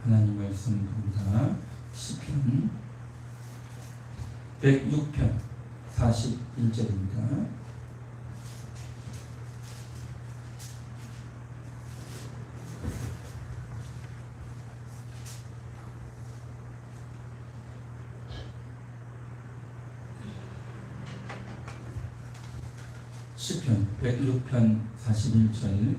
하나님 말씀 봅니다. 시편 106편 41절입니다. 시편 106편 41절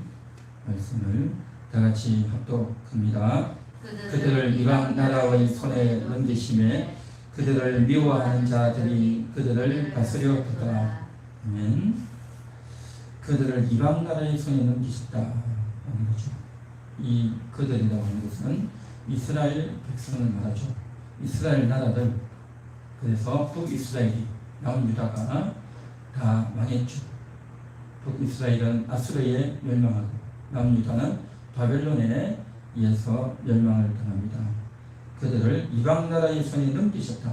말씀을 다같이 합독합니다. 그들을 이방 나라의 손에 넘기심에 그들을 미워하는 자들이 그들을 다스려두다. 아멘. 그들을 이방 나라의 손에 넘기셨다 하는 거죠. 이 그들이라고 하는 것은 이스라엘 백성을 말하죠. 이스라엘 나라들, 그래서 북이스라엘이 남유다가 다 망했죠. 북이스라엘은 아수르에 멸망하고 남유다는 바벨론에 의해서 멸망을 당합니다. 그들을 이방 나라의 손에 넘기셨다.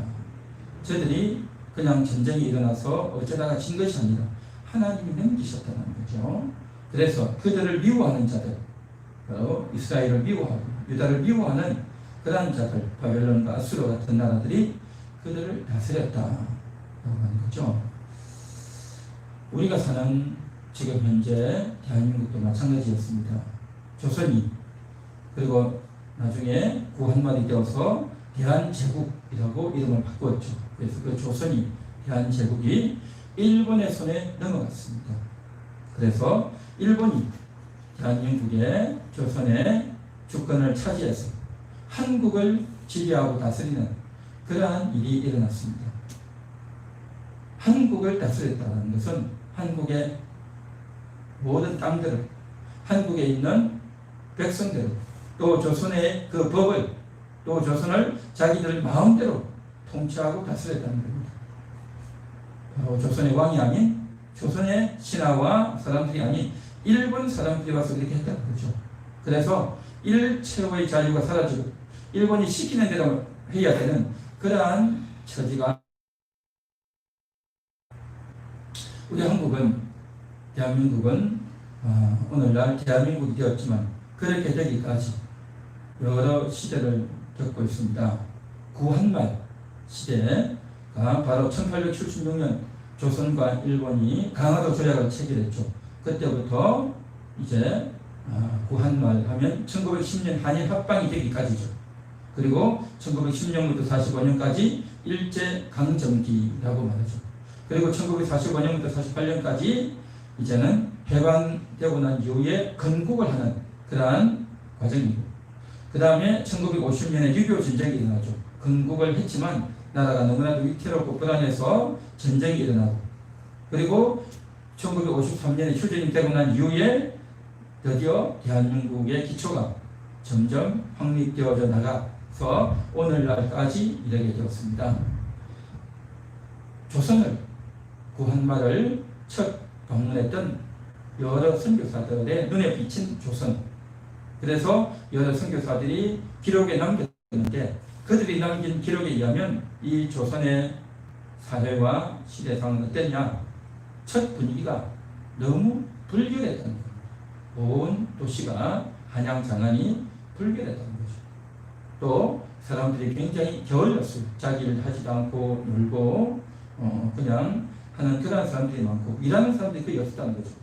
저들이 그냥 전쟁이 일어나서 어쩌다가 진 것이 아니라 하나님이 넘기셨다는 거죠. 그래서 그들을 미워하는 자들, 바로 이스라엘을 미워하고 유다를 미워하는 그러한 자들, 바벨론과 아수르 같은 나라들이 그들을 다스렸다라고 하는 거죠. 우리가 사는 지금 현재 대한민국도 마찬가지였습니다. 조선이 그리고 나중에 구한말이 되어서 대한제국이라고 이름을 바꾸었죠. 그래서 그 조선이 대한제국이 일본의 손에 넘어갔습니다. 그래서 일본이 대한민국의 조선의 주권을 차지해서 한국을 지배하고 다스리는 그러한 일이 일어났습니다. 한국을 다스렸다는 것은 한국의 모든 땅들을, 한국에 있는 백성들을, 또 조선의 그 법을, 또 조선을 자기들 마음대로 통치하고 다스렸다는 겁니다. 조선의 왕이 아닌, 조선의 신하와 사람들이 아닌 일본 사람들이 와서 그렇게 했다는 거죠. 그래서 일체의 자유가 사라지고 일본이 시키는 대로 해야 되는 그러한 처지가, 우리 한국은, 대한민국은 오늘날 대한민국이 되었지만 그렇게 되기까지 여러 시대를 겪고 있습니다. 구한말 시대가 바로 1876년 조선과 일본이 강화도 조약을 체결했죠. 그때부터 이제 구한말 하면 1910년 한일 합방이 되기까지죠. 그리고 1910년부터 45년까지 일제강점기라고 말하죠. 그리고 1945년부터 48년까지 이제는 해방되고 난 이후에 건국을 하는 그러한 과정이고, 그 다음에 1950년에 6.25 전쟁이 일어나죠. 건국을 했지만 나라가 너무나도 위태롭고 불안해서 전쟁이 일어나고, 그리고 1953년에 휴전이 되고 난 이후에 드디어 대한민국의 기초가 점점 확립되어져 나가서 오늘날까지 이르게 되었습니다. 조선을, 구한말을 첫 방문했던 여러 선교사들의 눈에 비친 조선, 그래서 여러 선교사들이 기록에 남겼는데 그들이 남긴 기록에 의하면 이 조선의 사회와 시대상은 어땠냐? 첫 분위기가 너무 불결했다는 겁니다. 온 도시가 한양 장안이 불결했다는 거죠. 또 사람들이 굉장히 게을렀어요. 자기를 하지도 않고 놀고 그냥 하는 그런 사람들이 많고 일하는 사람들이 거의 없었다는 거죠.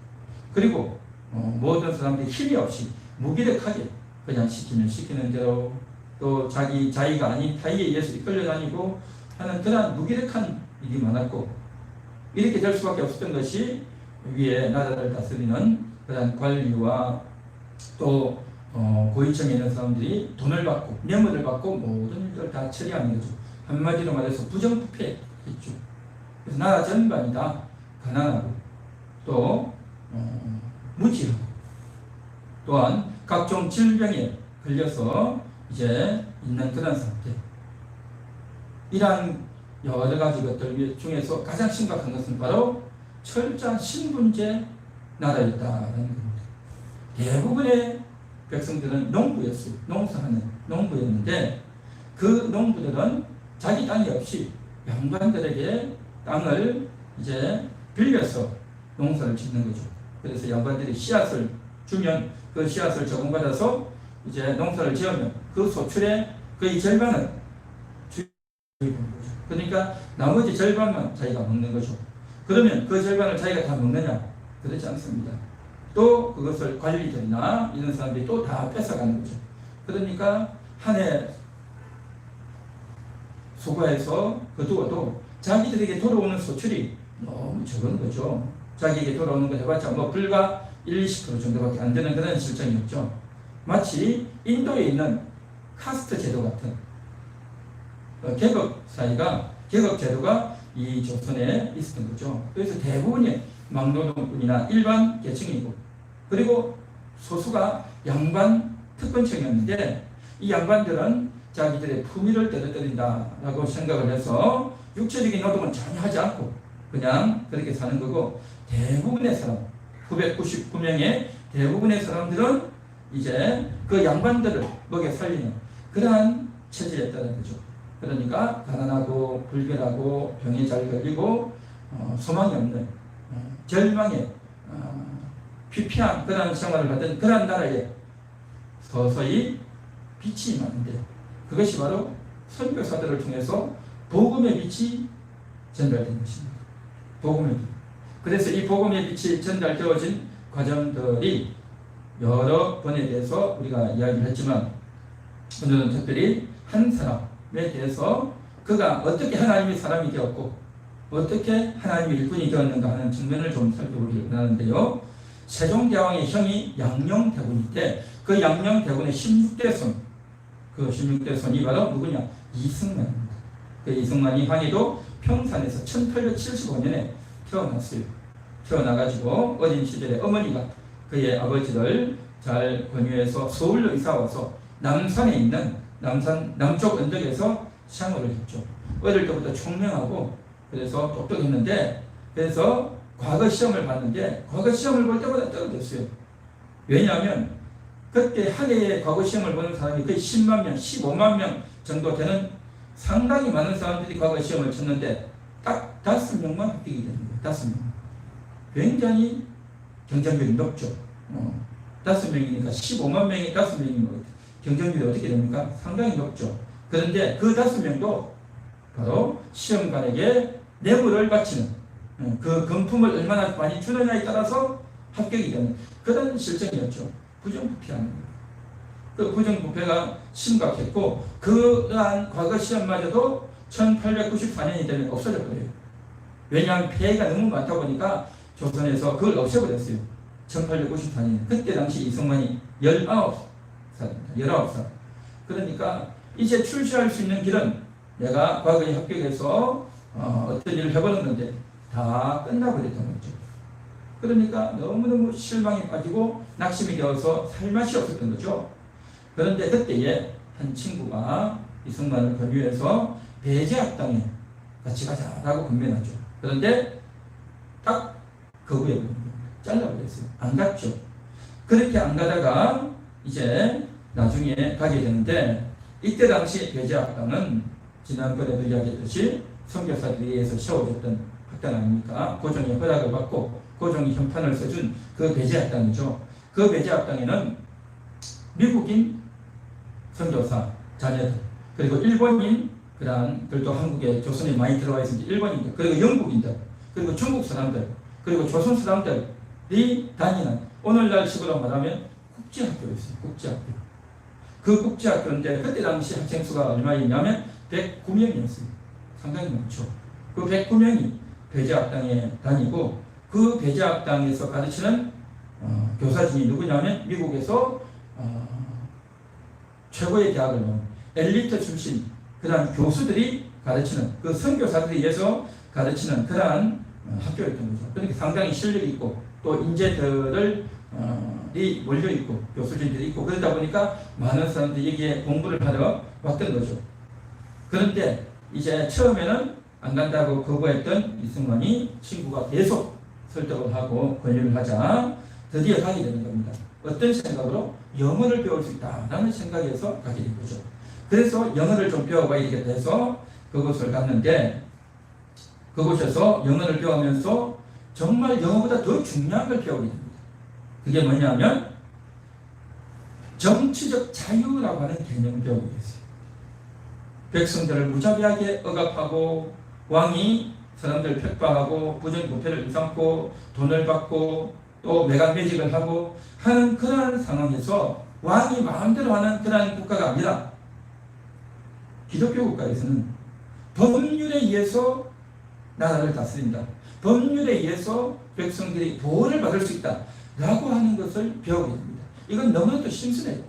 그리고 모든 사람들이 힘이 없이 무기력하게 그냥 시키면 시키는 대로, 또 자기가 아닌 타의에 의해서 이끌려다니고 하는 그런 무기력한 일이 많았고, 이렇게 될 수밖에 없었던 것이 위에 나라를 다스리는 그런 관리와 또 고위층에 있는 사람들이 돈을 받고 뇌물을 받고 모든 일들을 다 처리하는 거죠. 한마디로 말해서 부정부패했죠. 그래서 나라 전반이 다 가난하고 또 무지하고, 또한 각종 질병에 걸려서 이제 있는 그런 상태. 이러한 여러 가지 것들 중에서 가장 심각한 것은 바로 철저한 신분제 나라였다라는 겁니다. 대부분의 백성들은 농부였어요. 농사하는 농부였는데 그 농부들은 자기 땅이 없이 양반들에게 땅을 이제 빌려서 농사를 짓는 거죠. 그래서 양반들이 씨앗을 주면 그 씨앗을 조금받아서 이제 농사를 지으면 그 소출의 거의 절반은 주입하는 거죠. 그러니까 나머지 절반만 자기가 먹는 거죠. 그러면 그 절반을 자기가 다 먹느냐? 그렇지 않습니다. 또 그것을 관리들이나 이런 사람들이 또 다 뺏어가는 거죠. 그러니까 한 해 수고해서 거두어도 자기들에게 돌아오는 소출이 너무 적은 거죠. 자기에게 돌아오는 거 해봤자 뭐 불과 1, 20% 정도밖에 안 되는 그런 실정이었죠. 마치 인도에 있는 카스트 제도 같은 계급 사회가, 계급 제도가 이 조선에 있었던 거죠. 그래서 대부분이 막노동꾼이나 일반 계층이고, 그리고 소수가 양반 특권층이었는데, 이 양반들은 자기들의 품위를 떨어뜨린다라고 생각을 해서 육체적인 노동은 전혀 하지 않고 그냥 그렇게 사는 거고, 대부분의 사람, 999명의 대부분의 사람들은 이제 그 양반들을 먹여 살리는 그러한 체질이었다는 거죠. 그러니까 가난하고 불결하고 병에 잘 걸리고 소망이 없는 절망에 피폐한 그런 생활을 하던 그런 나라에 서서히 빛이 임하는데, 그것이 바로 선교사들을 통해서 복음의 빛이 전달된 것입니다. 복음의 빛. 그래서 이 복음의 빛이 전달되어진 과정들이 여러 번에 대해서 우리가 이야기를 했지만, 오늘은 특별히 한 사람에 대해서 그가 어떻게 하나님의 사람이 되었고 어떻게 하나님의 일꾼이 되었는가 하는 측면을 좀 살펴보기로 하는데요. 세종대왕의 형이 양녕대군인데 그 양녕대군의 16대 손, 그 16대 손이 바로 누구냐? 이승만입니다. 그 이승만이 황해도 평산에서 1875년에 태어났어요. 태어나가지고 어린 시절에 어머니가 그의 아버지를 잘 권유해서 서울로 이사와서 남산에 있는 남쪽 언덕에서 생활을 했죠. 어릴 때부터 총명하고 그래서 똑똑했는데, 그래서 과거 시험을 봤는데 과거 시험을 볼 때보다 떨어졌어요. 왜냐하면 그때 한 해에 과거 시험을 보는 사람이 거의 10만 명, 15만 명 정도 되는 상당히 많은 사람들이 과거 시험을 쳤는데 딱 5명만 합격이 되는 거예요. 5명. 굉장히 경쟁률이 높죠. 5명이니까 15만 명이 5명이면 경쟁률이 어떻게 됩니까? 상당히 높죠. 그런데 그 5명도 바로 시험관에게 뇌물을 바치는, 그 금품을 얼마나 많이 주느냐에 따라서 합격이 되는 그런 실정이었죠. 부정부패하는 거예요. 그 부정부패가 심각했고, 그러한 과거 시험마저도 1894년이 되면 없어져 버려요. 왜냐하면 폐해가 너무 많다 보니까 조선에서 그걸 없애버렸어요. 1894년. 그때 당시 이승만이 19살입니다. 19살. 그러니까 이제 출시할 수 있는 길은 내가 과거에 합격해서 어떤 일을 해보는 건데 다 끝나버렸던 거죠. 그러니까 너무너무 실망에 빠지고 낙심이 되어서 살 맛이 없었던 거죠. 그런데 그때에 한 친구가 이승만을 권유해서 배제학당에 같이 가자라고 권면하죠. 그런데 딱 거부해버린 거예요. 잘라버렸어요. 안 갔죠. 그렇게 안 가다가 이제 나중에 가게 되는데, 이때 당시 배제학당은 지난번에도 이야기했듯이 선교사들에 의해서 세워졌던 학당 아닙니까? 고종의 허락을 받고 고종이 형판을 써준 그 배제학당이죠. 그 배제학당에는 미국인 선교사 자녀들, 그리고 일본인 그들도 한국에 조선에 많이 들어와 있습니다. 일본인들, 그리고 영국인들, 그리고 중국 사람들, 그리고 조선 사람들이 다니는, 오늘날 식으로 말하면 국제학교였어요. 국제학교. 그 국제학교인데 그때 당시 학생 수가 얼마였냐면 109명이었어요. 상당히 많죠. 그 109명이 배제학당에 다니고, 그 배제학당에서 가르치는 교사진이 누구냐면 미국에서 최고의 대학을 나온 엘리트 출신 그러한 교수들이 가르치는, 그 선교사들에 의해서 가르치는 그러한 학교였던 거죠. 그러니까 상당히 실력이 있고 또 인재들이 몰려 있고 교수진들이 있고, 그러다 보니까 많은 사람들이 여기에 공부를 하러 왔던 거죠. 그런데 이제 처음에는 안 간다고 거부했던 이승만이 친구가 계속 설득을 하고 권유를 하자 드디어 가게 되는 겁니다. 어떤 생각으로? 영어를 배울 수 있다라는 생각에서 가게 된 거죠. 그래서 영어를 좀 배워봐야겠다 해서 그곳을 갔는데, 그곳에서 영어를 배우면서 정말 영어보다 더 중요한 걸 배우게 됩니다. 그게 뭐냐면 정치적 자유라고 하는 개념을 배우고 있어요. 백성들을 무자비하게 억압하고 왕이 사람들 핍박하고 부정부패를 일삼고 돈을 받고 또 매각매직을 하고 하는 그러한 상황에서 왕이 마음대로 하는 그러한 국가가 아니라 기독교 국가에서는 법률에 의해서 나라를 다스린다. 법률에 의해서 백성들이 보호를 받을 수 있다. 라고 하는 것을 배우게 됩니다. 이건 너무나도 심순해요.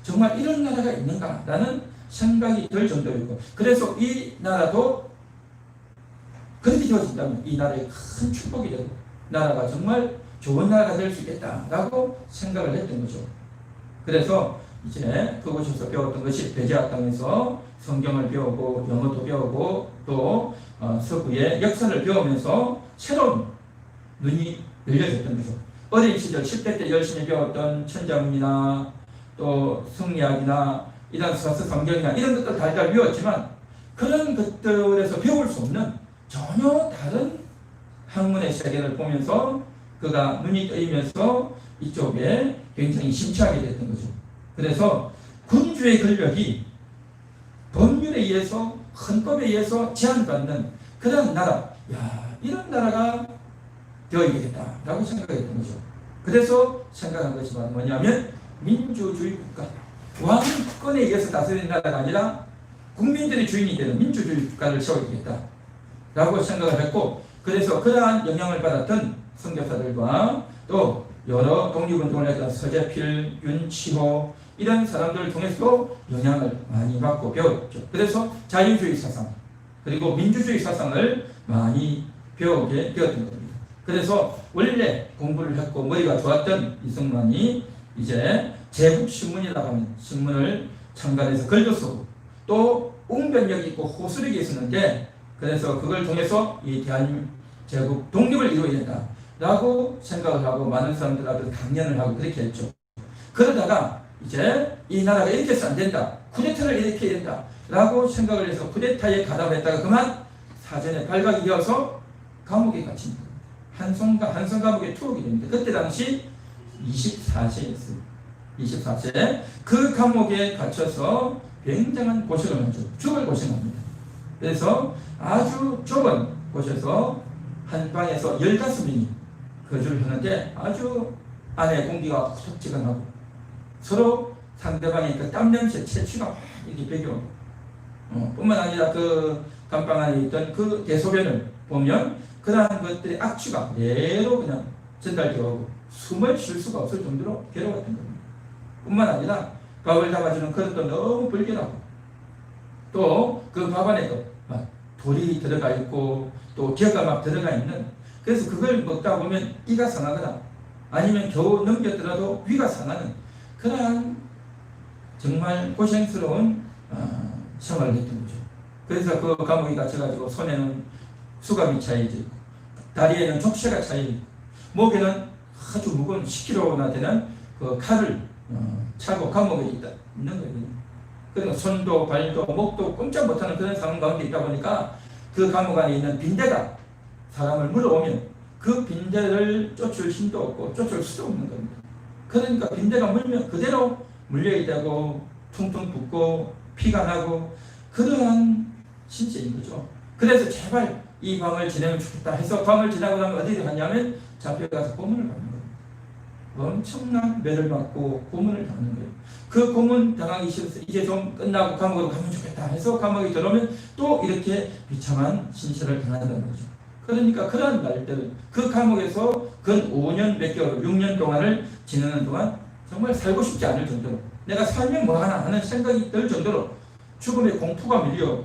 정말 이런 나라가 있는가라는 생각이 들 정도이고, 그래서 이 나라도 그렇게 되어진다면 이 나라의 큰 축복이 되고 나라가 정말 좋은 나라가 될 수 있겠다라고 생각을 했던 거죠. 그래서 이제 그곳에서 배웠던 것이 베제아 땅에서 성경을 배우고 영어도 배우고 또 서구의 역사를 배우면서 새로운 눈이 열려졌던 거죠. 어린 시절 10대 때 열심히 배웠던 천자문이나 또 성리학이나 이런 서서 성경이나 이런 것들 달달 배웠지만 그런 것들에서 배울 수 없는 전혀 다른 학문의 세계를 보면서 그가 눈이 뜨이면서 이쪽에 굉장히 심취하게 됐던 거죠. 그래서 군주의 권력이 법률에 의해서 헌법에 의해서 제한받는 그런 나라, 이런 나라가 되어야 되겠다라고 생각했던 거죠. 그래서 생각한 것이 바로 뭐냐면 민주주의 국가, 왕권에 의해서 다스리는 나라가 아니라 국민들이 주인이 되는 민주주의 국가를 세워야겠다라고 생각을 했고, 그래서 그러한 영향을 받았던 선교사들과 또 여러 독립운동을 했던 서재필, 윤치호 이런 사람들을 통해서도 영향을 많이 받고 배웠죠. 그래서 자유주의 사상 그리고 민주주의 사상을 많이 배우게 되었던 겁니다. 그래서 원래 공부를 했고 머리가 좋았던 이승만이 이제 제국신문이라고 하는 신문을 창간해서 글도 쓰고 또 웅변력이 있고 호소력이 있었는데, 그래서 그걸 통해서 이 대한제국 독립을 이루어야 된다라고 생각을 하고 많은 사람들 앞에서 강연을 하고 그렇게 했죠. 그러다가 이제 이 나라가 이렇게 해서 안 된다, 쿠데타를 이렇게 해야 된다라고 생각을 해서 쿠데타에 가담했다가 그만 사전에 발각이 되어서 감옥에 갇힙니다. 한성 감옥에 투옥이 됩니다. 그때 당시 24세였어요. 24세. 그 감옥에 갇혀서 굉장한 고생을 하죠. 죽을 고생합니다. 그래서 아주 좁은 곳에서 한 방에서 15명이 거주를 하는데 아주 안에 공기가 촉촉지근하고 서로 상대방의 그 땀 냄새, 채취가 막 이렇게 배겨. 뿐만 아니라 그 감방 안에 있던 그 대소변을 보면 그러한 것들의 악취가 그대로 그냥 전달되어 오고 숨을 쉴 수가 없을 정도로 괴로웠던 겁니다. 뿐만 아니라 밥을 담아주는 그릇도 너무 불결하고 또 그 밥 안에도 막 돌이 들어가 있고 또 기어가 막 들어가 있는, 그래서 그걸 먹다 보면 이가 상하거나 아니면 겨우 넘겼더라도 위가 상하는 그러한 정말 고생스러운 생활을 했던 거죠. 그래서 그 감옥에 갇혀가지고 손에는 수갑이 차여져 있고 다리에는 족쇄가 차여있고 목에는 아주 무거운 10kg나 되는 그 칼을 차고 감옥에 있는 거거든요. 그리고 손도 발도 목도 꼼짝 못하는 그런 상황 가운데 있다 보니까 그 감옥 안에 있는 빈대가 사람을 물어오면 그 빈대를 쫓을 힘도 없고 쫓을 수도 없는 겁니다. 그러니까 빈대가 물면 그대로 물려있다고 퉁퉁 붓고 피가 나고 그러한 신세인 거죠. 그래서 제발 이 밤을 지내면 좋겠다 해서 밤을 지나고 나면 어디를 갔냐면 잡혀가서 고문을 받는 겁니다. 엄청난 매를 받고 고문을 당하는 거예요. 그 고문 당하기 싫어서 이제 좀 끝나고 감옥으로 가면 좋겠다 해서 감옥에 들어오면 또 이렇게 비참한 신세를 당한다는 거죠. 그러니까 그런 날들은 그 감옥에서 근 5년 몇 개월, 6년 동안을 지내는 동안 정말 살고 싶지 않을 정도로 내가 살면 뭐하나 하는 생각이 들 정도로 죽음의 공포가 밀려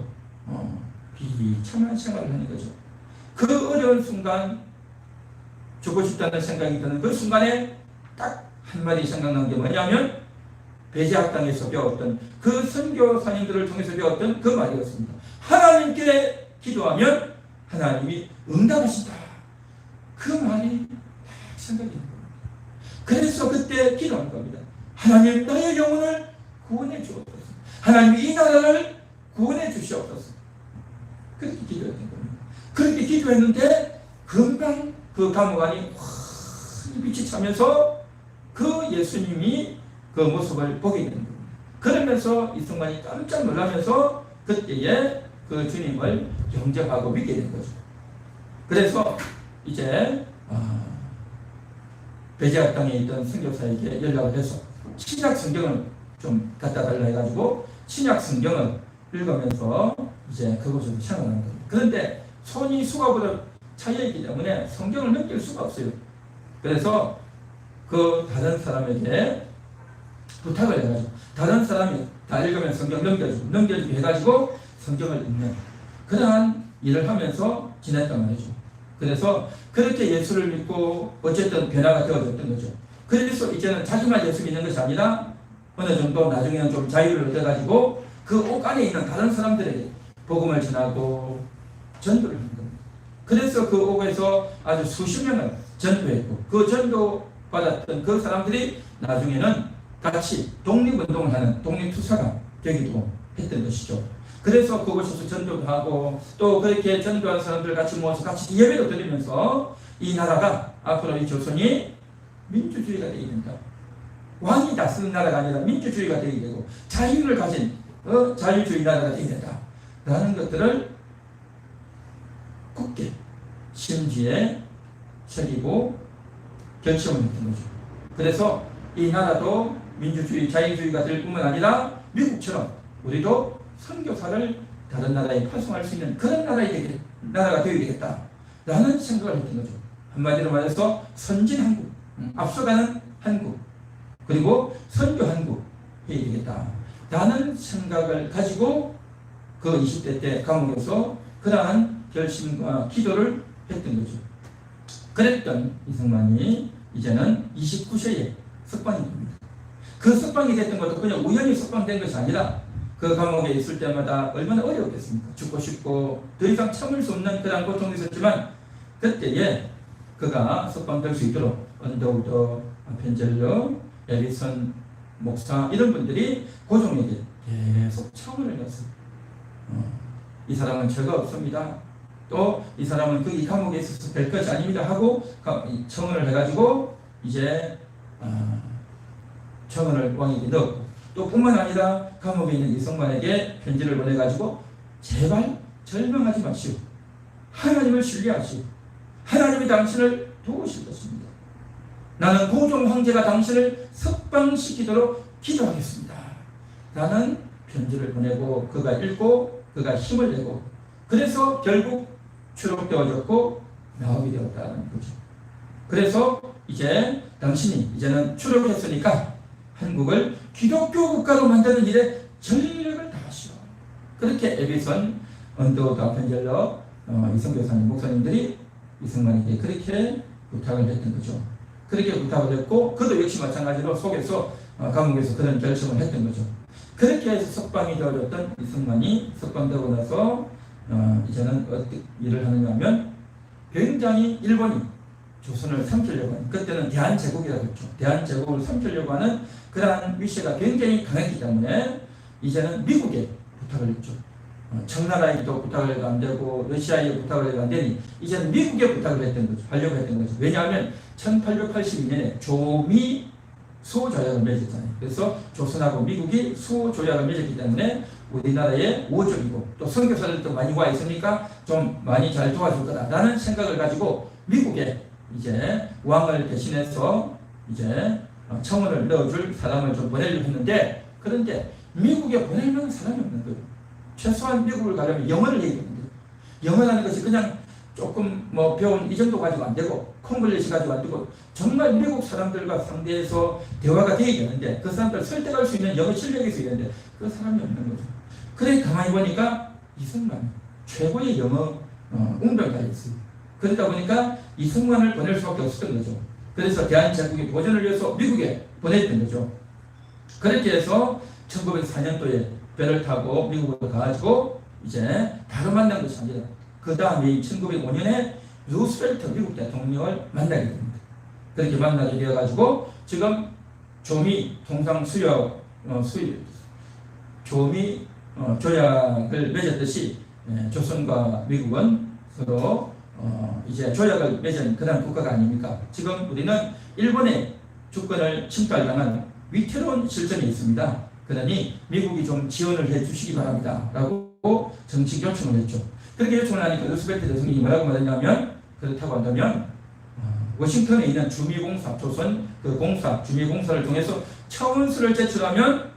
비참한 생활을 하는 거죠. 그 어려운 순간 죽고 싶다는 생각이 드는 그 순간에 딱 한마디 생각난 게 뭐냐면 베제아 땅에서 배웠던 그 선교사님들을 통해서 배웠던 그 말이었습니다. 하나님께 기도하면 하나님이 응답하신다. 그 말이 딱 생각이 나는 겁니다. 그래서 그때 기도한 겁니다. 하나님 나의 영혼을 구원해 주옵소서. 하나님 이 나라를 구원해 주시옵소서. 그렇게 기도했던 겁니다. 그렇게 기도했는데 금방 그 감옥 안이 환히 빛이 차면서 그 예수님이 그 모습을 보게 되는 겁니다. 그러면서 이승만이 깜짝 놀라면서 그때에 그 주님을 영접하고 믿게 된 거죠. 그래서 이제 베제아 땅에 있던 선교사에게 연락을 해서 신약 성경을 좀 갖다 달라 해가지고 신약 성경을 읽으면서 이제 그곳으로 향하는 겁니다. 그런데 손이 수갑으로 차여있기 때문에 성경을 넘길 수가 없어요. 그래서 그 다른 사람에게 부탁을 해가지고 다른 사람이 다 읽으면 성경 넘겨주고 해가지고 성경을 읽는 그러한 일을 하면서 지냈단 말이죠. 그래서 그렇게 예수를 믿고 어쨌든 변화가 되어졌던 거죠. 그래서 이제는 자기만 예수 믿는 것이 아니라 어느 정도 나중에는 좀 자유를 얻어가지고 그 옥 안에 있는 다른 사람들에게 복음을 전하고 전도를 하는 겁니다. 그래서 그 옥에서 아주 수십 명을 전도했고 그 전도 받았던 그 사람들이 나중에는 같이 독립운동을 하는 독립투사가 되기도 했던 것이죠. 그래서 그곳에서 전도도 하고 또 그렇게 전도한 사람들 같이 모아서 같이 예배도 드리면서 이 나라가 앞으로 이 조선이 민주주의가 되게 된다. 왕이 다스리는 나라가 아니라 민주주의가 되게 되고 자유를 가진 자유주의 나라가 되게 된다. 라는 것들을 굳게 심지에 새기고 결심을 했던 거죠. 그래서 이 나라도 민주주의, 자유주의가 될 뿐만 아니라 미국처럼 우리도 선교사를 다른 나라에 파송할 수 있는 그런 나라가 되어야 되겠다. 라는 생각을 했던 거죠. 한마디로 말해서 선진 한국, 앞서가는 한국, 그리고 선교 한국 해야 되겠다. 라는 생각을 가지고 그 20대 때 감옥에서 그러한 결심과 기도를 했던 거죠. 그랬던 이승만이 이제는 29세에 석방이 됩니다. 그 석방이 됐던 것도 그냥 우연히 석방된 것이 아니라 그 감옥에 있을 때마다 얼마나 어려웠겠습니까? 죽고 싶고 더 이상 참을 수 없는 그런 고통이 있었지만 그때에 그가 석방될 수 있도록 언더우드, 펜젤러, 에리슨 목사 이런 분들이 고종에게 계속 청을 했어요. 이 사람은 죄가 없습니다. 또 이 사람은 이 감옥에 있어서 될 것이 아닙니다 하고 청을 해가지고 이제 청원을 왕에게 넣었고 또 뿐만 아니라 감옥에 있는 이승만에게 편지를 보내가지고 제발 절망하지 마시오. 하나님을 신뢰하시오. 하나님이 당신을 도우실 것입니다. 나는 고종 황제가 당신을 석방시키도록 기도하겠습니다. 라는 편지를 보내고 그가 읽고 그가 힘을 내고 그래서 결국 추록되어졌고 나오게 되었다는 거죠. 그래서 이제 당신이 이제는 추록했으니까 한국을 기독교 국가로 만드는 일에 전력을 다하시오. 그렇게 에비슨, 언더우드, 펜젤러, 이성교사님, 목사님들이 이승만에게 그렇게 부탁을 했던 거죠. 그렇게 부탁을 했고 그도 역시 마찬가지로 속에서 감옥에서 그런 결심을 했던 거죠. 그렇게 해서 석방이 되어졌던 이승만이 석방되고 나서 이제는 어떻게 일을 하느냐 하면 굉장히 일본이 조선을 삼키려고 하는 그때는 대한제국이라고 했죠. 대한제국을 삼키려고 하는 그러한 위세가 굉장히 강했기 때문에 이제는 미국에 부탁을 했죠. 청나라에도 부탁을 해도 안 되고 러시아에 부탁을 해도 안 되니 이제는 미국에 부탁을 했던 거죠. 하려고 했던 거죠. 왜냐하면 1882년에 조미 수호조약을 맺었잖아요. 그래서 조선하고 미국이 수호조약을 맺었기 때문에 우리나라의 오적이고 또 선교사들도 많이 와 있으니까 좀 많이 잘 도와줄 거다라는 생각을 가지고 미국에 이제 왕을 대신해서 이제 청원을 넣어줄 사람을 좀 보내려고 했는데 그런데 미국에 보낼 만한 사람이 없는 거예요. 최소한 미국을 가려면 영어를 해야 되는데 영어라는 것이 그냥 조금 뭐 배운 이 정도 가지고 안 되고 콩글리시 가지고 안 되고 정말 미국 사람들과 상대해서 대화가 되어야 되는데 그 사람들 설득할 수 있는 영어 실력이 있어야 되는데 그 사람이 없는 거죠. 그래 가만히 보니까 이승만 최고의 영어 웅변가였어요. 그러다 보니까 이승만을 보낼 수밖에 없었던 거죠. 그래서 대한제국의 보전을 위해서 미국에 보냈던 거죠. 그렇게 해서 1904년도에 배를 타고 미국으로 가가지고 이제 바로 만난 것이 아니라 그 다음에 1905년에 루스벨트 미국 대통령을 만나게 됩니다. 그렇게 만나게 되어가지고 지금 조미 통상 조미 조약을 맺었듯이 조선과 미국은 서로 이제 조약을 맺은 그런 국가가 아닙니까? 지금 우리는 일본의 주권을 침탈당한 위태로운 실정이 있습니다. 그러니 미국이 좀 지원을 해 주시기 바랍니다. 라고 정식 요청을 했죠. 그렇게 요청을 하니까 루스벨트 대통령이 뭐라고 말했냐면, 그렇다고 한다면 워싱턴에 있는 주미공사, 조선 그 공사, 주미공사를 통해서 청원서를 제출하면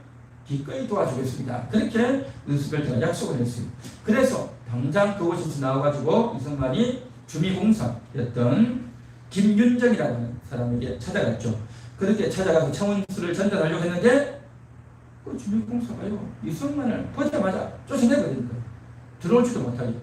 기꺼이 도와주겠습니다. 그렇게 루스벨트가 약속을 했어요. 그래서 당장 그곳에서 나와가지고 이승만이 주미공사였던 김윤정이라는 사람에게 찾아갔죠. 그렇게 찾아가서 청원서를 전달하려고 했는데 그 주미공사가요, 이승만을 보자마자 쫓아내버린 거예요. 들어올지도 못하게.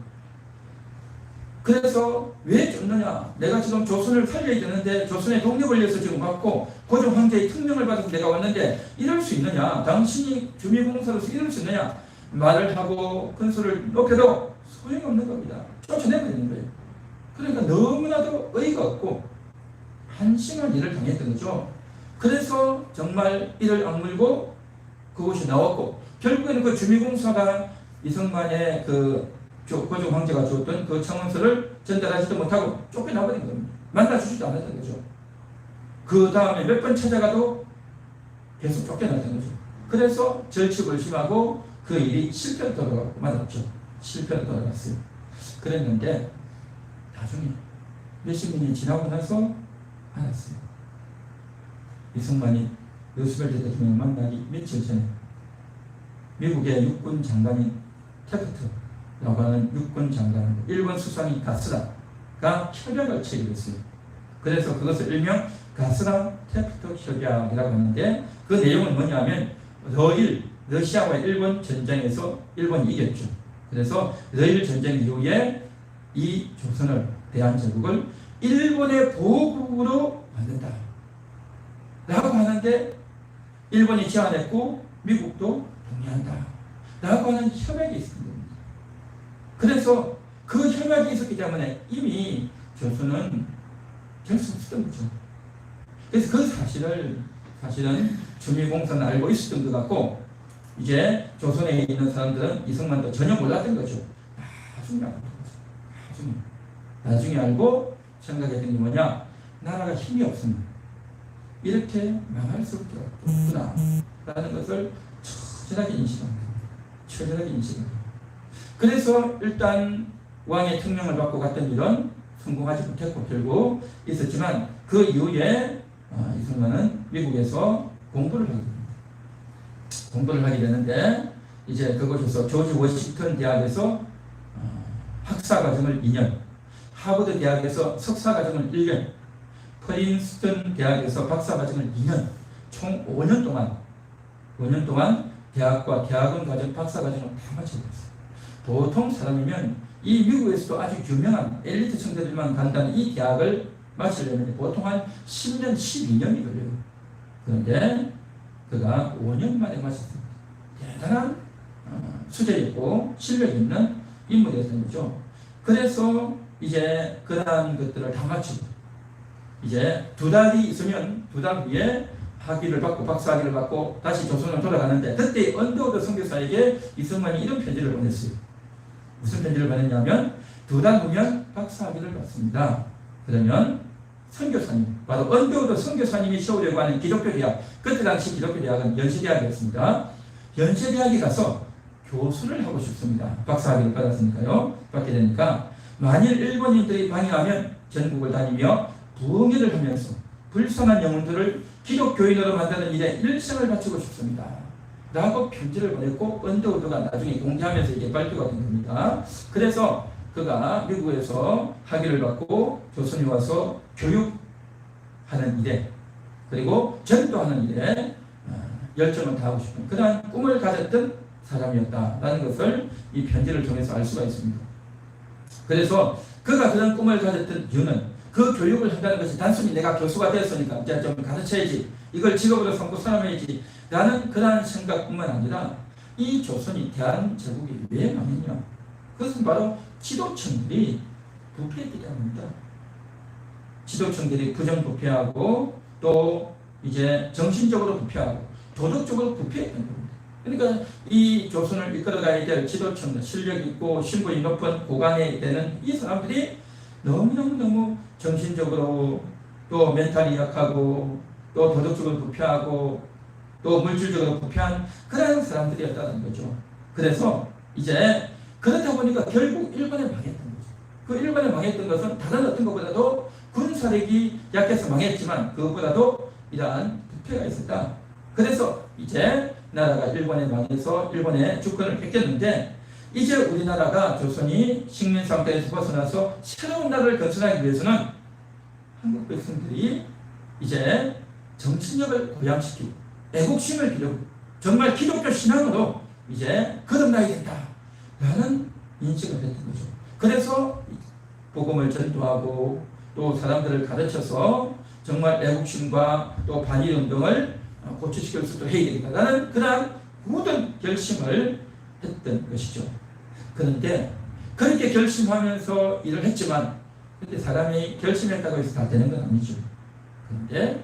그래서 왜 쫓느냐? 내가 지금 조선을 살려야 되는데 조선의 독립을 위해서 지금 왔고 고종 황제의 특명을 받아서 내가 왔는데 이럴 수 있느냐? 당신이 주미공사로서 이럴 수 있느냐? 말을 하고 큰소리를 높여도 소용이 없는 겁니다. 쫓아내버리는 거예요. 그러니까 너무나도 어이가 없고 한심한 일을 당했던 거죠. 그래서 정말 이를 악물고 그곳이 나왔고 결국에는 그 주미공사가 이승만의 그 고종 황제가 주었던 그 청원서를 전달하지도 못하고 쫓겨나버린 겁니다. 만나주지도 않았던 거죠. 그 다음에 몇 번 찾아가도 계속 쫓겨났던 거죠. 그래서 절치불심하고 그 일이 실패로 돌아가고 맞았죠. 실패로 돌아갔어요. 그랬는데 나중에 몇십 년이 지나고 나서 알았어요. 이승만이 루스벨트 대통령을 만나기 며칠 전에 미국의 육군 장관인 태프트라고 하는 육군 장관, 일본 수상이 가스라가 협약을 체결했어요. 그래서 그것을 일명 가스라 태프트 협약이라고 하는데 그 내용은 뭐냐면 러시아와 일본 전쟁에서 일본이 이겼죠. 그래서 러일 전쟁 이후에 이 조선을 대한제국을 일본의 보호국으로 만든다 라고 하는데 일본이 제안했고 미국도 동의한다 라고 하는 협약이 있습니다. 그래서 그 협약이 있었기 때문에 이미 조선은 될 수 없었던 거죠. 그래서 그 사실은 주미공사는 알고 있었던 것 같고 이제 조선에 있는 사람들은 이승만도 전혀 몰랐던 거죠. 나중에 알고 생각했던 게 뭐냐, 나라가 힘이 없습니다. 이렇게 망할 수밖에 없구나 라는 것을 처절하게 인식합니다. 처절하게 인식합니다. 그래서 일단 왕의 특명을 받고 갔던 일은 성공하지 못했고 결국 있었지만 그 이후에 이승만은 미국에서 공부를 하게 됩니다. 공부를 하게 되는데 이제 그곳에서 조지 워싱턴 대학에서 학사과정을 2년, 하버드 대학에서 석사과정을 1년, 프린스턴 대학에서 박사과정을 2년, 총 5년 동안 대학과 대학원 과정, 박사과정을 다 마쳤어요. 보통 사람이면 이 미국에서도 아주 유명한 엘리트 청대들만 간다는 이 대학을 마치려면 보통 한 10년, 12년이 걸려요. 그런데 그가 5년 만에 마쳤습니다. 대단한 수재였고 실력 있는 인물이었던 거죠. 그래서 이제 그러한 것들을 다 마치고 이제 2달이 있으면 2달 후에 학위를 받고 박사학위를 받고 다시 조선으로 돌아가는데 그때 언더우드 선교사에게 이승만이 이런 편지를 보냈어요. 무슨 편지를 보냈냐면 2달 후면 박사학위를 받습니다. 그러면 선교사님, 바로 언더우드 선교사님이 세우려고 하는 기독교 대학, 그때 당시 기독교 대학은 연세대학이었습니다. 연세대학에 가서 교수를 하고 싶습니다. 박사학위를 받았으니까요. 받게 되니까 만일 일본인들이 방해하면 전국을 다니며 부흥회를 하면서 불쌍한 영혼들을 기독교인으로 만드는 일에 일생을 바치고 싶습니다. 라고 편지를 보냈고 언더우드가 나중에 공개하면서 이게 발표가 된 겁니다. 그래서 그가 미국에서 학위를 받고 조선에 와서 교육하는 일에 그리고 전도하는 일에 열정을 다하고 싶은 그러한 꿈을 가졌던 사람이었다라는 것을 이 편지를 통해서 알 수가 있습니다. 그래서 그가 그런 꿈을 가졌던 이유는 그 교육을 한다는 것이 단순히 내가 교수가 되었으니까 이제 좀 가르쳐야지, 이걸 직업으로 삼고 살아야지 라는 그러한 생각뿐만 아니라 이 조선이 대한제국이 왜 망했냐, 그것은 바로 지도층들이 부패했기 때문입니다. 지도층들이 부정부패하고 또 이제 정신적으로 부패하고 도덕적으로 부패했던 겁니다. 그러니까 이 조선을 이끌어가야 될 지도층, 실력 있고 신분이 높은 고관에 되는 이 사람들이 너무 정신적으로 또 멘탈이 약하고 또 도덕적으로 부패하고 또 물질적으로 부패한 그런 사람들이었다는 거죠. 그래서 이제 그렇다 보니까 결국 일본에 망했던 거죠. 그 일본에 망했던 것은 다른 어떤 것보다도 군사력이 약해서 망했지만 그것보다도 이러한 부패가 있었다. 그래서 이제 나라가 일본에 망해서 일본의 주권을 뺏겼는데 이제 우리나라가 조선이 식민 상태에서 벗어나서 새로운 나라를 건설하기 위해서는 한국 백성들이 이제 정신력을 고양시키고 애국심을 기르고 정말 기독교 신앙으로 이제 거듭나야 된다라는 인식을 했던 거죠. 그래서 복음을 전도하고 또 사람들을 가르쳐서 정말 애국심과 또 반일운동을 고취시킬 수도 해야 되겠다라는 그러한 모든 결심을 했던 것이죠. 그런데 그렇게 결심하면서 일을 했지만 근데 사람이 결심했다고 해서 다 되는 건 아니죠. 그런데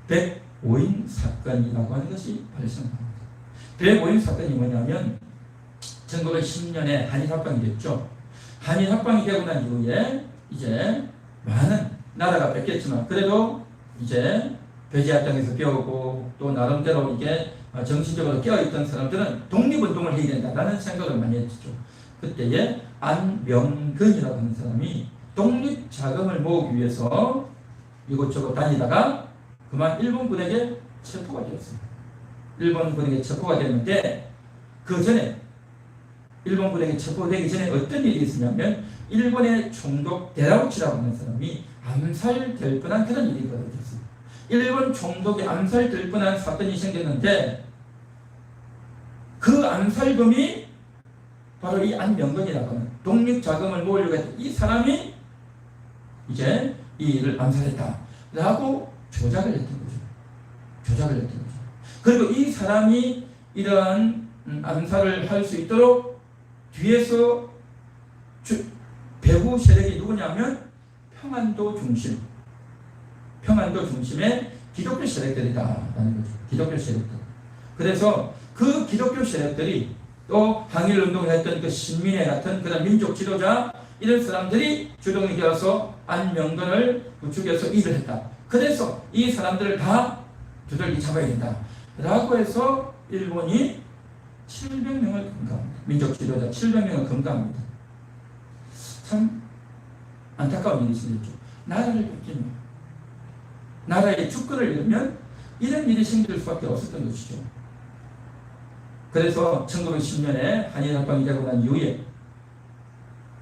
105인 사건이라고 하는 것이 발생합니다. 105인 사건이 뭐냐면 1910년에 한일합방이 됐죠. 한일합방이 되고 난 이후에 이제 많은 나라가 뺏겼지만 그래도 이제 배제합당에서 배우고 또 나름대로 이게 정신적으로 깨어있던 사람들은 독립운동을 해야 된다라는 생각을 많이 했죠. 그때에 안명근이라고 하는 사람이 독립자금을 모으기 위해서 이곳저곳 다니다가 그만 일본군에게 체포가 되었습니다. 일본군에게 체포가 됐는데 그 전에 일본군에게 체포되기 전에 어떤 일이 있었냐면 일본의 총독 데라우치라고 하는 사람이 암살될 뻔한 그런 일이 벌어졌습니다. 일본 총독이 암살될 뻔한 사건이 생겼는데 그 암살범이 바로 이 안명근이라고 하는 독립자금을 모으려고 했던 이 사람이 이제 이 일을 암살했다라고 조작을 했던 거죠. 조작을 했던 거죠. 그리고 이 사람이 이러한 암살을 할 수 있도록 뒤에서 배후 세력이 누구냐면 평안도 중심의 기독교 세력들이다라는 거죠. 기독교 세력들. 그래서 그 기독교 세력들이 또 항일운동을 했던 그 신민회 같은 그런 민족 지도자 이런 사람들이 주동이 되어서 안명근을 부추겨서 일을 했다. 그래서 이 사람들을 다 두들기 잡아야 된다. 라고 해서 일본이 700명을 검거합니다. 민족 지도자 700명을 검거합니다. 참 안타까운 일이 생겼죠. 나라를 뺏기면 나라의 주권을 잃으면 이런 일이 생길 수밖에 없었던 것이죠. 그래서 1910년에 한일합방이 되고 난 이후에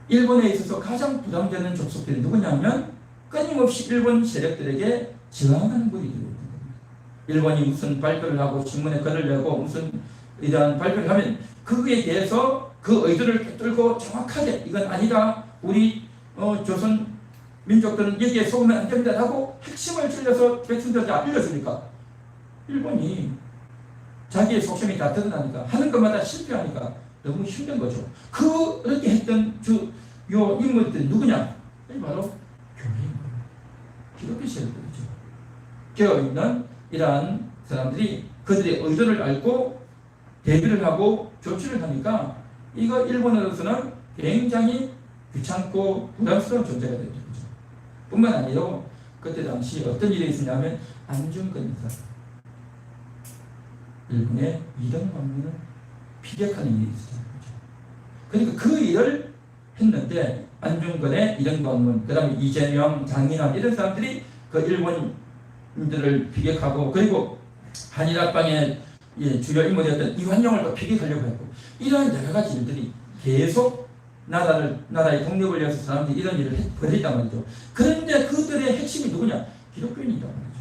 일본에 있어서 가장 부담되는 족속들이 누구냐면 끊임없이 일본 세력들에게 저항하는 분이 되고 있는 겁니다. 일본이 무슨 발표를 하고 신문에 글을 내고 무슨 이러한 발표를 하면 그거에 대해서 그 의도를 꿰뚫고 정확하게 이건 아니다. 우리 조선 민족들은 여기에 속으면 안 됩니다. 라고 핵심을 찔러서 백성들한테 알려주니까 일본이 자기의 속셈이 다 드러나니까 하는 것마다 실패하니까 너무 힘든 거죠. 그렇게 했던 요 인물들이 누구냐? 바로 교회인 거예요. 기독교 세력들이죠. 깨어있는 이러한 사람들이 그들의 의도를 알고 대비를 하고 조치를 하니까 이거 일본으로서는 굉장히 귀찮고 부담스러운 존재가 됐죠. 뿐만 아니라 그때 당시 어떤 일이 있었냐면 안중근 의사 일본의 이등방문을 피격하는 일이 있었죠. 그러니까 그 일을 했는데 안중근의 이등방문, 그 다음에 이재명, 장인환 이런 사람들이 그 일본인들을 피격하고 그리고 한일합방의 주요 인물이었던 이완용을 또 피격하려고 했고 이러한 여러 가지 일들이 계속 나라의 독립을 위해서 사람들이 이런 일을 벌였단 말이죠. 그런데 그들의 핵심이 누구냐? 기독교인이란 말이죠.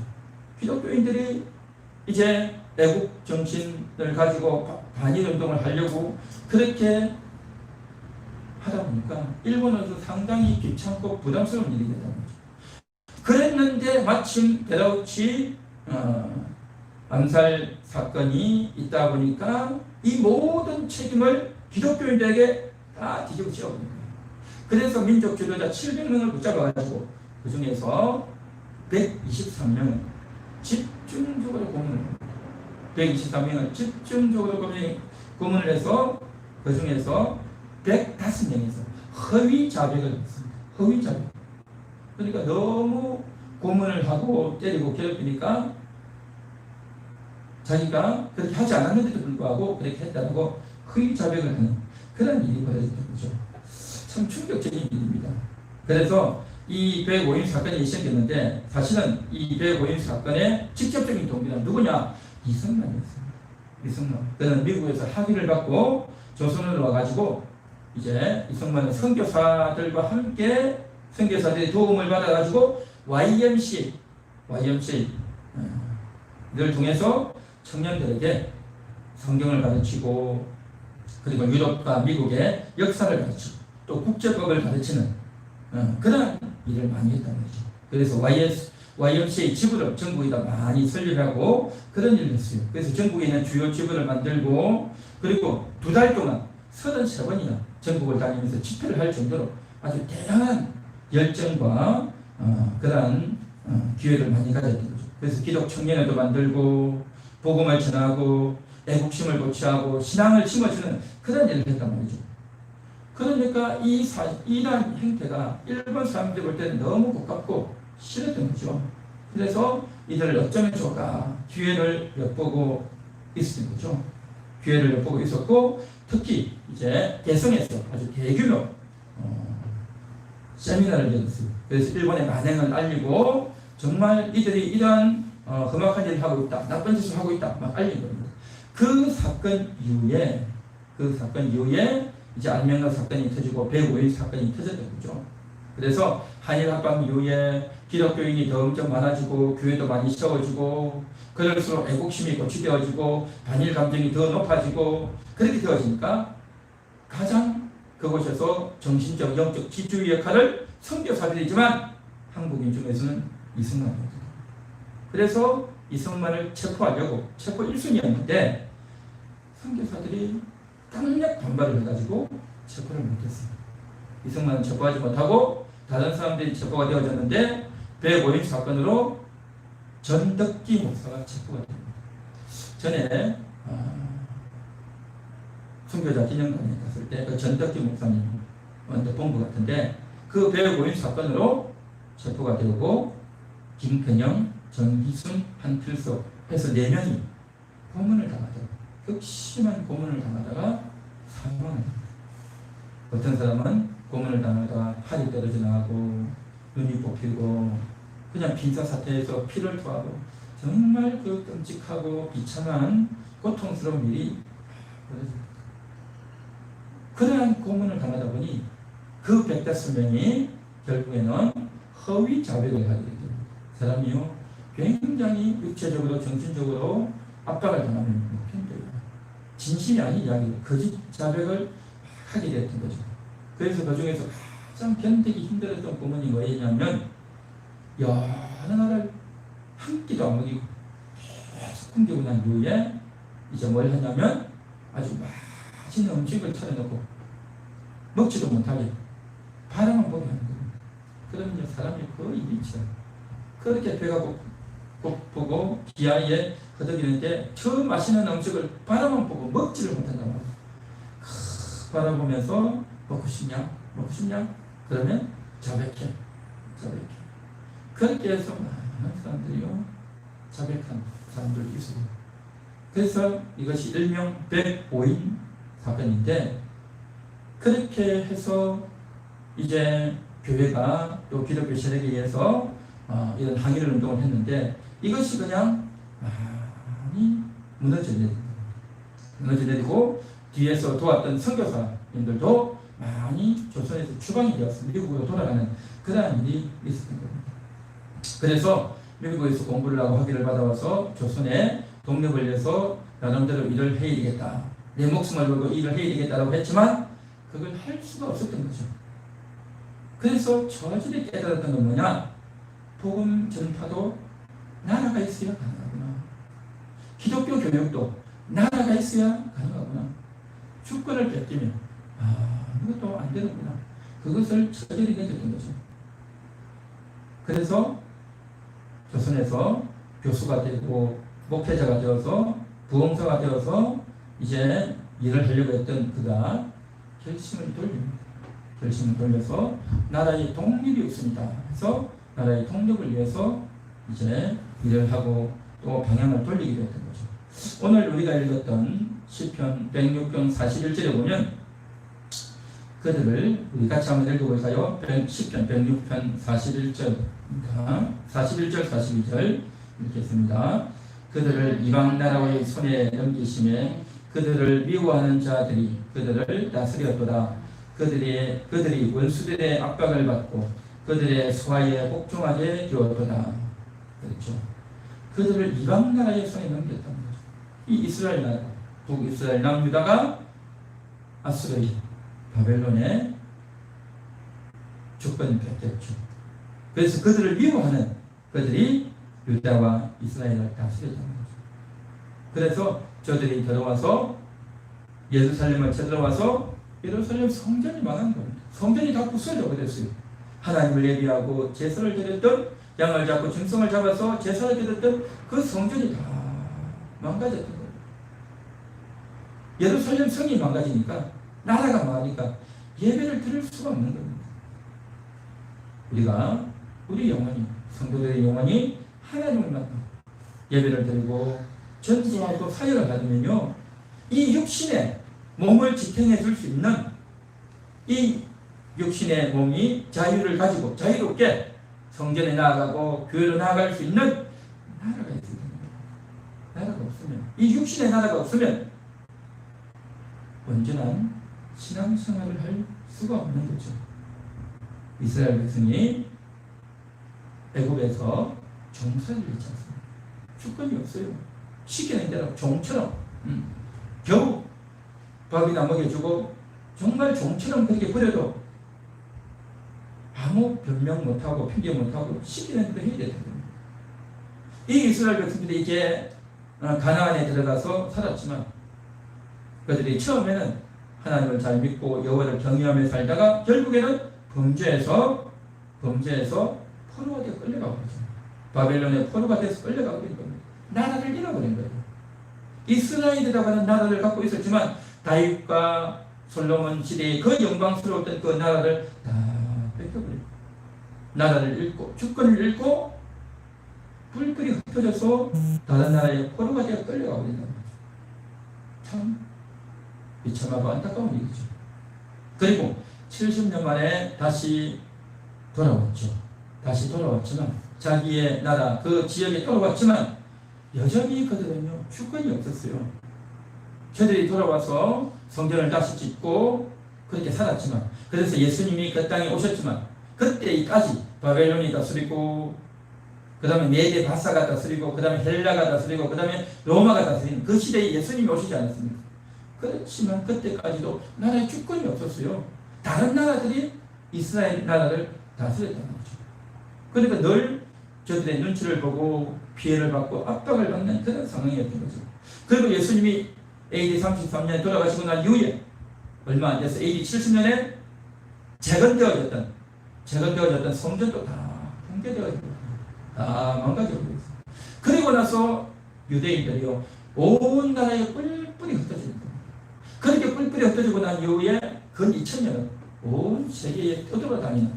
기독교인들이 이제 애국 정신을 가지고 반일운동을 하려고 그렇게 하다 보니까 일본에서 상당히 귀찮고 부담스러운 일이 됐단 말이죠. 그랬는데 마침 데라우치 암살 사건이 있다 보니까 이 모든 책임을 기독교인들에게 다 뒤집어 씌워버린 거예요. 그래서 민족 지도자 700명을 붙잡아가지고 그 중에서 123명은 집중적으로 고문을 합니다. 123명은 집중적으로 고문을 해서 그 중에서 105명에서 허위 자백을 했습니다. 허위 자백. 그러니까 너무 고문을 하고 때리고 괴롭히니까 자기가 그렇게 하지 않았는데도 불구하고 그렇게 했다고 허위 자백을 하는 그런 일이 벌어졌던 거죠. 참 충격적인 일입니다. 그래서 이 105인 사건이 시작했는데 사실은 이 105인 사건의 직접적인 동기는 누구냐? 이승만이었습니다. 이승만. 그는 미국에서 학위를 받고 조선으로 와가지고 이제 이승만은 선교사들과 함께 선교사들의 도움을 받아가지고 YMCA 를 통해서 청년들에게 성경을 가르치고 그리고 유럽과 미국의 역사를 가르치고 또 국제법을 가르치는 그런 일을 많이 했다는 거죠. 그래서 YMCA 지부를 전국에다 많이 설립하고 그런 일을 했어요. 그래서 전국에 있는 주요 지부를 만들고 그리고 2달 동안 33번이나 전국을 다니면서 집회를 할 정도로 아주 대단한 열정과 그러한 기회를 많이 가졌던 거죠. 그래서 기독 청년회도 만들고 복음을 전하고 애국심을 고취하고 신앙을 심어주는 그런 일을 했단 말이죠. 그러니까 이러한 행태가 일본 사람들이 볼 때는 너무 고깝고 싫었던 거죠. 그래서 이들을 어쩌면 좋을까 기회를 엿보고 있었던 거죠. 기회를 엿보고 있었고 특히 이제 대성에서 아주 대규모 세미나를 열었어요. 그래서 일본의 만행을 알리고 정말 이들이 이러한 험악한 일을 하고 있다, 나쁜 짓을 하고 있다 막 알린 겁니다. 그 사건 이후에 이제 안명과 사건이 터지고 105일 사건이 터졌던 거죠. 그래서 한일 합방 이후에 기독교인이 더 엄청 많아지고 교회도 많이 세워지고 그럴수록 애국심이 고취되어지고 반일 감정이 더 높아지고 그렇게 되어지니까 가장 그곳에서 정신적 영적 지주의 역할을 선교사들이지만 한국인 중에서는 이승만입니다. 그래서 이승만을 체포하려고 체포 1순위였는데 선교사들이 강력 반발을 해가지고 체포를 못했어요. 이승만은 체포하지 못하고 다른 사람들이 체포가 되어졌는데 105인 사건으로 전덕기 목사가 체포가 됩니다. 전에 선교자 기념관에 갔을 때 그 전덕기 목사님 먼저 본 것 같은데 그 105인 사건으로 체포가 되고 김근영, 정기순, 한필석 해서 4명이 고문을 당하다가 극심한 고문을 당하다가 사망합니다. 어떤 사람은 고문을 당하다가 팔이 떨어져 나가고 눈이 뽑히고 그냥 빈사사태에서 피를 토하고 정말 그 끔찍하고 비참한 고통스러운 일이 벌어집니다. 그러한 고문을 당하다 보니 그 105명이 결국에는 허위 자백을 하게 됩니다. 사람이요 굉장히 육체적으로 정신적으로 압박을 당하면 힘들어요. 진심이 아닌 이야기로 거짓 자백을 하게 됐던 거죠. 그래서 그 중에서 가장 견디기 힘들었던 고문이 뭐였냐면 여러 날을 한 끼도 안 먹이고 계속 굶기고 난 이후에 이제 뭘 하냐면 아주 맛있는 음식을 차려놓고 먹지도 못하게 바라만 보게 하는 겁니다. 그러면 사람이 거의 미쳐요. 그렇게 배가 고프고 기아에 허덕이는데 저 맛있는 음식을 바라만 보고 먹지를 못한단 말이에요. 바라보면서 먹고 싶냐? 그러면 자백해. 그렇게 해서 많은 사람들이요 자백한 사람들이 있습니다. 그래서 이것이 일명 105인 사건인데 그렇게 해서 이제 교회가 또 기독교 세력에 의해서 이런 항일 운동을 했는데 이것이 그냥 많이 무너져 내리고 뒤에서 도왔던 선교사님들도 많이 조선에서 추방이 되었습니다. 미국으로 돌아가는 그러한 일이 있었던 겁니다. 그래서 미국에서 공부를 하고 학위를 받아와서 조선에 독립을 위해서 나름대로 일을 해야 되겠다. 내 목숨을 걸고 일을 해야 되겠다라고 했지만 그걸 할 수가 없었던 거죠. 그래서 저절히 깨달았던 건 뭐냐? 복음 전파도 나라가 있어야 가능하구나. 기독교 교육도 나라가 있어야 가능하구나. 주권을 뺏기면 이것도 안 되는구나. 그것을 저절히 느꼈던 거죠. 그래서 조선에서 교수가 되고 목회자가 되어서 부흥사가 되어서 이제 일을 하려고 했던 그가 결심을 돌려서 나라의 독립이 없습니다. 그래서 나라의 독립을 위해서 이제 일을 하고 또 방향을 돌리게 됐던 거죠. 오늘 우리가 읽었던 시편 106편 41절에 보면 그들을 우리 같이 한번 읽어볼까요? 시편 106편 41절입니다. 41절 42절 읽겠습니다. 그들을 이방 나라의 손에 넘기심에 그들을 미워하는 자들이 그들을 다스렸도다. 그들이 원수들의 압박을 받고 그들의 소화에 복종하게 되었도다. 그렇죠. 그들을 이방 나라의 손에 넘겼다는 거죠. 이 이스라엘 나라, 북이스라엘 남유다가 아수르 바벨론의 주권을 뺏겼죠. 그래서 그들을 미워하는 그들이 유다와 이스라엘을 다스렸다는 거죠. 그래서 저들이 들어와서 예루살렘을 쳐들어와서 예루살렘 성전이 망한 겁니다. 성전이 다 부서져 버렸어요. 하나님을 예비하고 제사를 드렸던, 양을 잡고 짐승을 잡아서 제사를 드렸던 그 성전이 다 망가졌던 거예요. 예루살렘 성이 망가지니까, 나라가 망하니까 예배를 드릴 수가 없는 겁니다. 우리가 우리 영혼이, 성도들의 영혼이 하나님을 만나고 예배를 드리고 전도하고 사역을 받으면요, 이 육신의 몸을 지탱해 줄 수 있는 이 육신의 몸이 자유를 가지고 자유롭게 성전에 나아가고 교회로 나아갈 수 있는 나라가 있어야 됩니다. 나라가 없으면, 이 육신의 나라가 없으면 온전한 신앙생활을 할 수가 없는 거죠. 이스라엘 백성이 애굽에서 종살이를 했지 않습니까? 주권이 없어요. 시키는 대로 종처럼 겨우 밥이나 먹여주고 정말 종처럼 그렇게 버려도 아무 변명 못하고 핑계 못하고 시키는 대로 해야 되는 겁니다. 이 이스라엘 백성들이 이제 가나안에 들어가서 살았지만 그들이 처음에는 하나님을 잘 믿고 여호와를 경외하며 살다가 결국에는 범죄에서 포로가 되어 끌려가고 있습니다. 바벨론의 포로가 돼서 끌려가고 있는 겁니다. 나라를 잃어버린 거예요. 이스라엘이라고 하는 나라를 갖고 있었지만 다윗과 솔로몬 시대의 그 영광스러웠던 그 나라를 다 뺏겨버리고 나라를 잃고 주권을 잃고 뿔뿔이 흩어져서 다른 나라의 포로가 되어 끌려가고 있는 거죠. 참 비참하고 안타까운 일이죠. 그리고 70년 만에 다시 돌아왔지만 자기의 나라 그 지역에 돌아왔지만 여전히 그들은요 주권이 없었어요. 저들이 돌아와서 성전을 다시 짓고 그렇게 살았지만, 그래서 예수님이 그 땅에 오셨지만 그때까지 바벨론이 다스리고 그 다음에 메데 바사가 다스리고 그 다음에 헬라가 다스리고 그 다음에 로마가 다스리는 그 시대에 예수님이 오시지 않았습니까? 그렇지만 그때까지도 나라의 주권이 없었어요. 다른 나라들이 이스라엘 나라를 다스렸다는 거죠. 그러니까 늘 저들의 눈치를 보고 피해를 받고 압박을 받는 그런 상황이었던 거죠. 그리고 예수님이 AD 33년에 돌아가시고 난 이후에 얼마 안 돼서 AD 70년에 재건되어졌던 성전도 다 붕괴되어졌고 다 망가져버렸어요. 그리고 나서 유대인들이요 온 나라에 뿔뿔이 흩어지는 겁니다. 그렇게 뿔뿔이 흩어지고 난 이후에 근 2000년은 온 세계에 떠돌아다니는,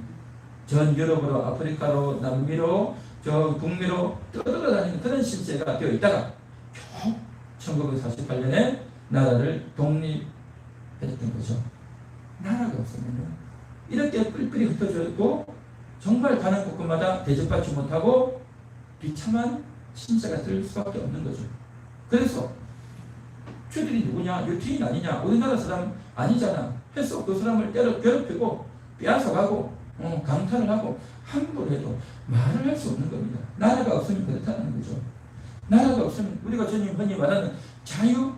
전 유럽으로 아프리카로 남미로 저 북미로 떠돌아다니는 그런 실세가 되어 있다가 겨우 1948년에 나라를 독립했던 거죠. 나라가 없으면 이렇게 뿔뿔이 흩어졌고 정말 가는 곳곳마다 대접받지 못하고 비참한 신세가 될 수밖에 없는 거죠. 그래서 저들이 누구냐? 유태인 아니냐? 우리나라 사람 아니잖아 해서 그 사람을 때려 괴롭히고 빼앗아가고 강탈을 하고 함부로 해도 말을 할 수 없는 겁니다. 나라가 없으면 그렇다는 거죠. 나라가 없으면 우리가 주님 흔히 말하는 자유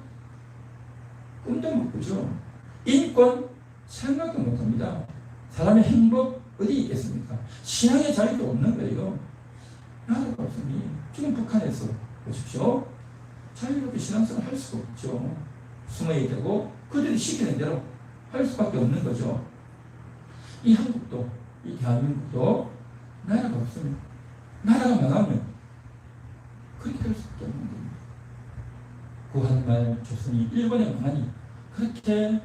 꿈도 못 꾸죠. 인권 생각도 못합니다. 사람의 행복 어디 있겠습니까? 신앙의 자유도 없는 거예요. 나라가 없으니 지금 북한에서 보십시오. 자유롭게 신앙생활 할 수가 없죠. 숨어야 되고 그들이 시키는 대로 할 수밖에 없는 거죠. 이 한국도 이 대한민국도 나라가 없으면, 나라가 망하면 그렇게 될 수밖에 없는 겁니다. 구한말 조선이 일본에 망하니 그렇게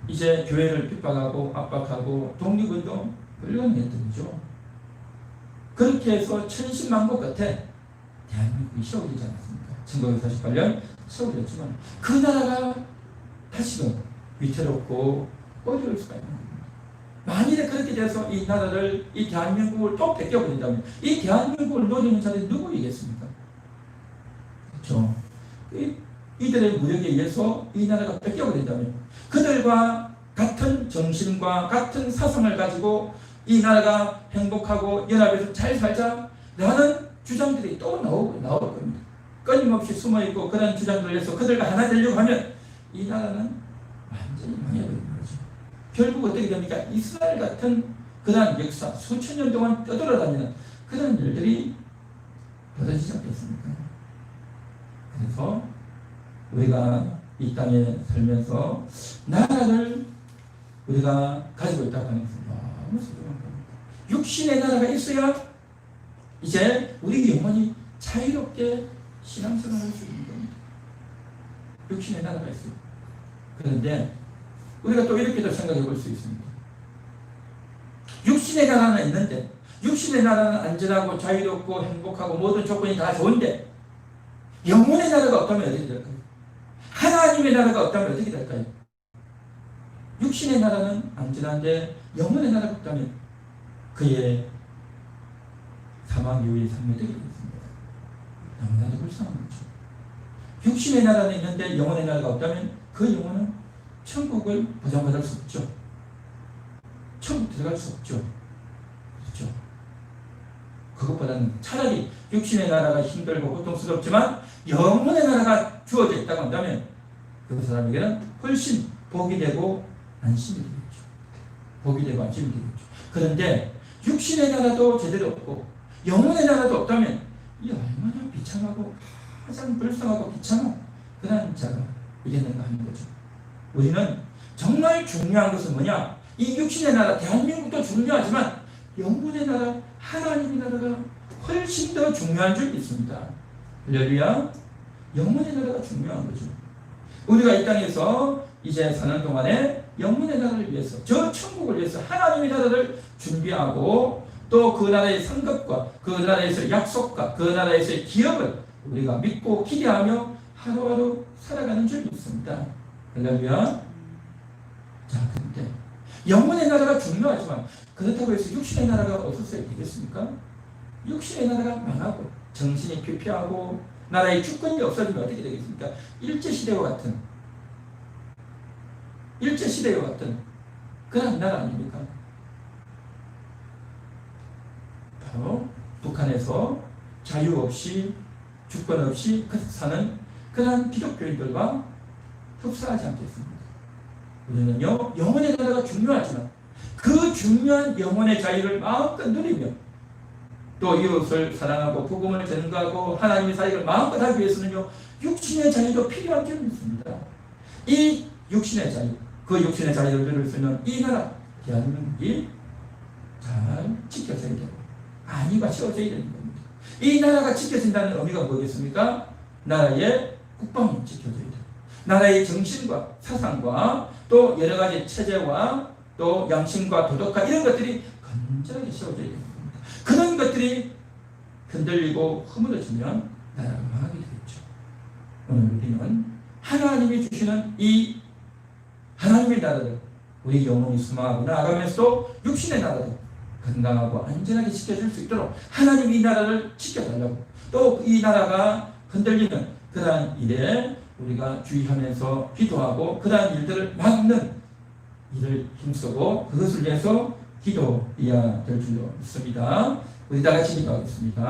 이제 교회를 핍박하고 압박하고 독립운동 끌려냈던 거죠. 그렇게 해서 천신만고 끝에 대한민국이 세워지지 않았습니까? 1948년 서울이었지만 그 나라가 다시금 위태롭고 어려울 수가 있는 겁니다. 만일에 그렇게 돼서 이 나라를, 이 대한민국을 또 뺏겨버린다면 이 대한민국을 노리는 자들이 누구이겠습니까? 그렇죠. 이들의 무력에 의해서 이 나라가 뺏겨버린다면 그들과 같은 정신과 같은 사상을 가지고 이 나라가 행복하고 연합해서 잘 살자라는 주장들이 또 나올 겁니다. 끊임없이 숨어있고 그런 주장들에서 그들과 하나 되려고 하면 이 나라는 완전히 망해버리는 거죠. 결국 어떻게 됩니까? 이스라엘 같은 그런 역사, 수천 년 동안 떠돌아다니는 그런 일들이 벌어지지 않겠습니까? 그래서 우리가 이 땅에 살면서 나라를 우리가 가지고 있다고 하는 것은 너무 소중한 겁니다. 육신의 나라가 있어야 이제 우리 영혼이 자유롭게 신앙생활을 할 수 있는 겁니다. 육신의 나라가 있어요. 그런데 우리가 또 이렇게도 생각해 볼 수 있습니다. 육신의 나라는 있는데, 육신의 나라는 안전하고 자유롭고 행복하고 모든 조건이 다 좋은데 영혼의 나라가 없다면 어떻게 될까요? 하나님의 나라가 없다면 어떻게 될까요? 육신의 나라는 안전한데 영혼의 나라가 없다면 그의 사망 이후의 삶이 어떻게 되겠습니까? 너무나도 불쌍한 거죠. 육신의 나라는 있는데 영혼의 나라가 없다면 그 영혼은 천국을 보장받을 수 없죠. 천국 들어갈 수 없죠. 그렇죠. 그것보다는 차라리 육신의 나라가 힘들고 고통스럽지만 영혼의 나라가 주어져 있다고 한다면 그 사람에게는 훨씬 복이 되고 안심이 되겠죠. 복이 되고 안심이 되겠죠. 그런데 육신의 나라도 제대로 없고 영혼의 나라도 없다면 이 얼마나 비참하고 가장 불쌍하고 비참한 그런 자가 이겠는가 하는 거죠. 우리는 정말 중요한 것은 뭐냐? 이 육신의 나라, 대한민국도 중요하지만 영혼의 나라, 하나님의 나라가 훨씬 더 중요한 줄 믿습니다. 할렐루야. 영혼의 나라가 중요한 거죠. 우리가 이 땅에서 이제 사는 동안에 영혼의 나라를 위해서, 저 천국을 위해서 하나님의 나라를 준비하고 또 그 나라의 상급과 그 나라에서 약속과 그 나라에서의 기업을 우리가 믿고 기대하며 하루하루 살아가는 줄 믿습니다. 할렐루야. 자, 그런데 영혼의 나라가 중요하지만 그렇다고 해서 육신의 나라가 없었어야 되겠습니까? 육신의 나라가 망하고 정신이 피폐하고 나라의 주권이 없어지면 어떻게 되겠습니까? 일제시대와 같은 그런 나라 아닙니까? 바로 북한에서 자유 없이 주권 없이 사는 그런 기독교인들과 흡사하지 않겠습니다. 우리는요, 영혼의 나라가 중요하지만 그 중요한 영혼의 자유를 마음껏 누리며 또 이웃을 사랑하고 복음을 전가하고 하나님의 사역을 마음껏 하기 위해서는요, 육신의 자유도 필요한 줄 믿습니다. 이 육신의 자유, 그 육신의 자유를 누릴 수 있는 이 나라 대한민국이 잘 지켜져야 되고 안위가 세워져야 되는 겁니다. 이 나라가 지켜진다는 의미가 뭐겠습니까? 나라의 국방이 지켜져야 돼요. 나라의 정신과 사상과 또 여러 가지 체제와 또 양심과 도덕과 이런 것들이 건전하게 세워져야 됩니다. 그런 것들이 흔들리고 허물어지면 나라가 망하게 되겠죠. 오늘 우리는 하나님이 주시는 이 하나님의 나라를 우리 영혼이 수망하고 나아가면서도 육신의 나라도 건강하고 안전하게 지켜줄 수 있도록 하나님이 이 나라를 지켜달라고 또 이 나라가 흔들리는 그러한 일에 우리가 주의하면서 기도하고 그러한 일들을 막는 일을 힘쓰고 그것을 위해서 기도해야 될 줄로 믿습니다. 우리 다 같이 기도하겠습니다.